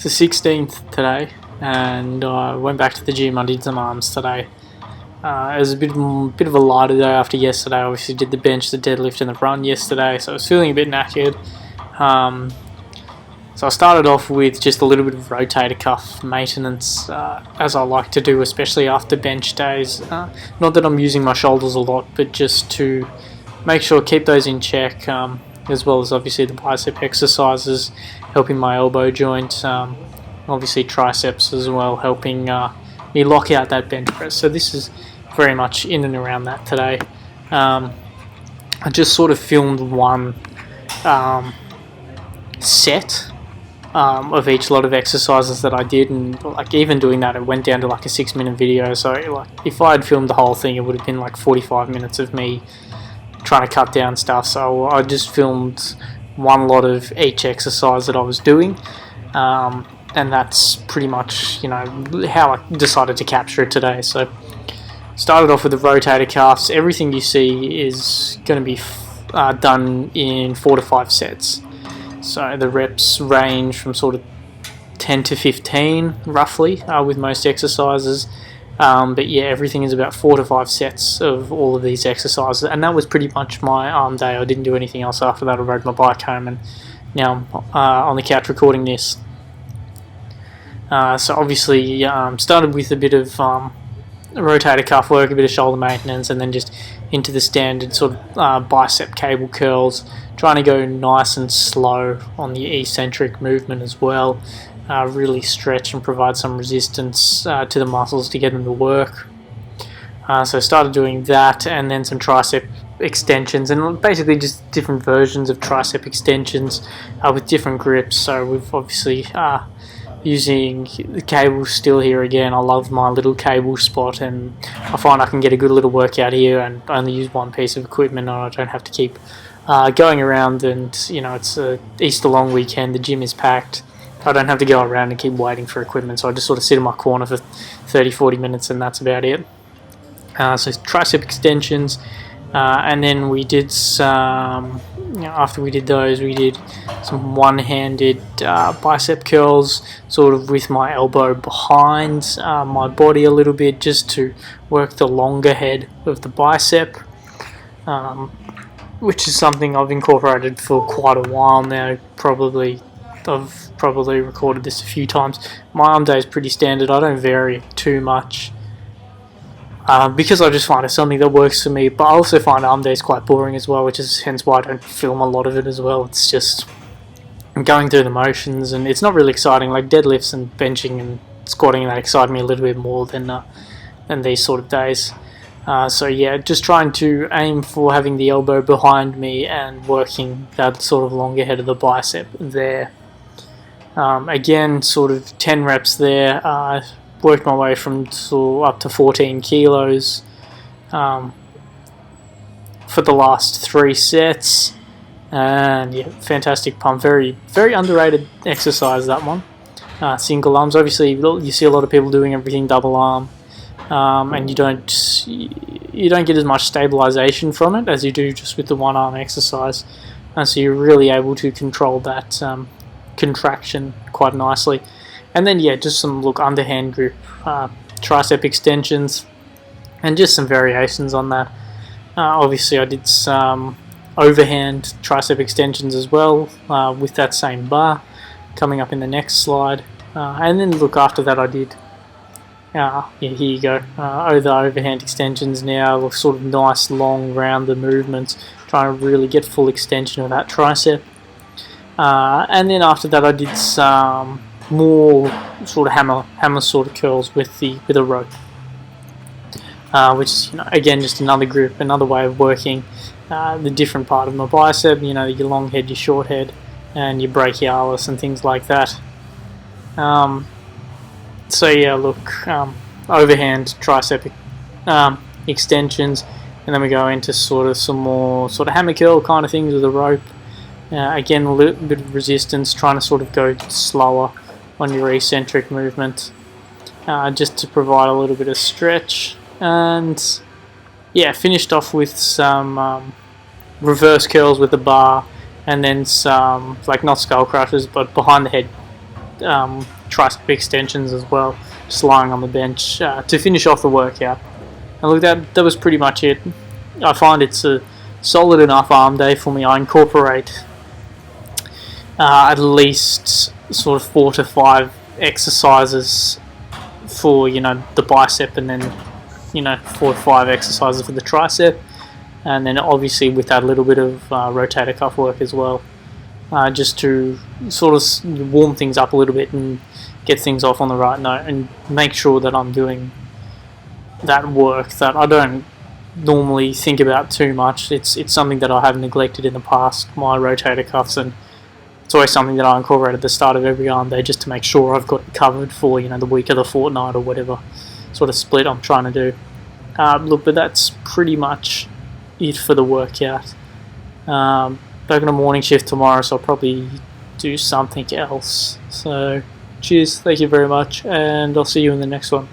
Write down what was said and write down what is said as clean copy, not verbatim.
It's the 16th today, and I went back to the gym. I did some arms today. It was a bit of a lighter day after yesterday. I obviously did the bench, the deadlift, and the run yesterday, so I was feeling a bit knackered. So I started off with just a little bit of rotator cuff maintenance, as I like to do, especially after bench days. Not that I'm using my shoulders a lot, but just to make sure keep those in check, as well as obviously the bicep exercises, helping my elbow joint, obviously triceps as well, helping me lock out that bench press. So this is very much in and around that today. I just sort of filmed one set of each lot of exercises that I did, and like even doing that, it went down to like a 6-minute video. So like if I had filmed the whole thing, it would have been like 45 minutes of me trying to cut down stuff. So I just filmed one lot of each exercise that I was doing, and that's pretty much, how I decided to capture it today. So started off with the rotator cuffs. Everything you see is going to be done in 4 to 5 sets. So the reps range from sort of 10 to 15 roughly, with most exercises. But yeah, everything is about 4 to 5 sets of all of these exercises, and that was pretty much my arm day. I didn't do anything else after that. I rode my bike home, and now I'm on the couch recording this. So obviously started with a bit of rotator cuff work, a bit of shoulder maintenance, and then just into the standard sort of bicep cable curls, trying to go nice and slow on the eccentric movement as well. Really stretch and provide some resistance to the muscles to get them to work. So I started doing that, and then some tricep extensions, and basically just different versions of tricep extensions with different grips. So we've obviously using the cable still here again. I love my little cable spot, and I find I can get a good little workout here and only use one piece of equipment, and I don't have to keep going around. And it's a Easter long weekend, the gym is packed. I don't have to go around and keep waiting for equipment, so I just sort of sit in my corner for 30-40 minutes, and that's about it. So tricep extensions, and then we did some, after we did those, we did some one-handed bicep curls, sort of with my elbow behind my body a little bit, just to work the longer head of the bicep, which is something I've incorporated for quite a while now. I've probably recorded this a few times. My arm day is pretty standard. I don't vary too much because I just find it's something that works for me. But I also find arm days quite boring as well, which is hence why I don't film a lot of it as well. It's just going through the motions, and it's not really exciting. Like deadlifts and benching and squatting, that excite me a little bit more than these sort of days. So yeah, just trying to aim for having the elbow behind me and working that sort of longer head of the bicep there. Again, sort of 10 reps there. Worked my way from up to 14 kilos for the last 3 sets. And yeah, fantastic pump. Very, very underrated exercise, that one. Single arms. Obviously, you see a lot of people doing everything double arm, and you don't get as much stabilization from it as you do just with the one arm exercise. And so you're really able to control that contraction quite nicely. And then yeah, just some underhand grip tricep extensions, and just some variations on that. Obviously I did some overhand tricep extensions as well, with that same bar, coming up in the next slide. And then after that I did here you go, the overhand extensions now, sort of nice long rounded movements, trying to really get full extension of that tricep. And then after that I did some more sort of hammer sort of curls with a rope, which is again just another grip, another way of working the different part of my bicep. Your long head, your short head, and your brachialis and things like that. So yeah, overhand tricep extensions, and then we go into some more hammer curl kind of things with a rope. Again, a little bit of resistance, trying to sort of go slower on your eccentric movement, just to provide a little bit of stretch. And yeah, finished off with some reverse curls with the bar, and then some, not skull crushers, but behind the head tricep extensions as well, just lying on the bench to finish off the workout. And look, that was pretty much it. I find it's a solid enough arm day for me. I incorporate at least sort of 4 to 5 exercises for the bicep, and then 4 to 5 exercises for the tricep, and then obviously with that little bit of rotator cuff work as well, just to sort of warm things up a little bit and get things off on the right note, and make sure that I'm doing that work that I don't normally think about too much. It's something that I have neglected in the past, my rotator cuffs, and it's always something that I incorporate at the start of every arm day just to make sure I've got it covered for the week of the fortnight or whatever sort of split I'm trying to do. Look, but that's pretty much it for the workout. Back on a morning shift tomorrow, so I'll probably do something else. So cheers, thank you very much, and I'll see you in the next one.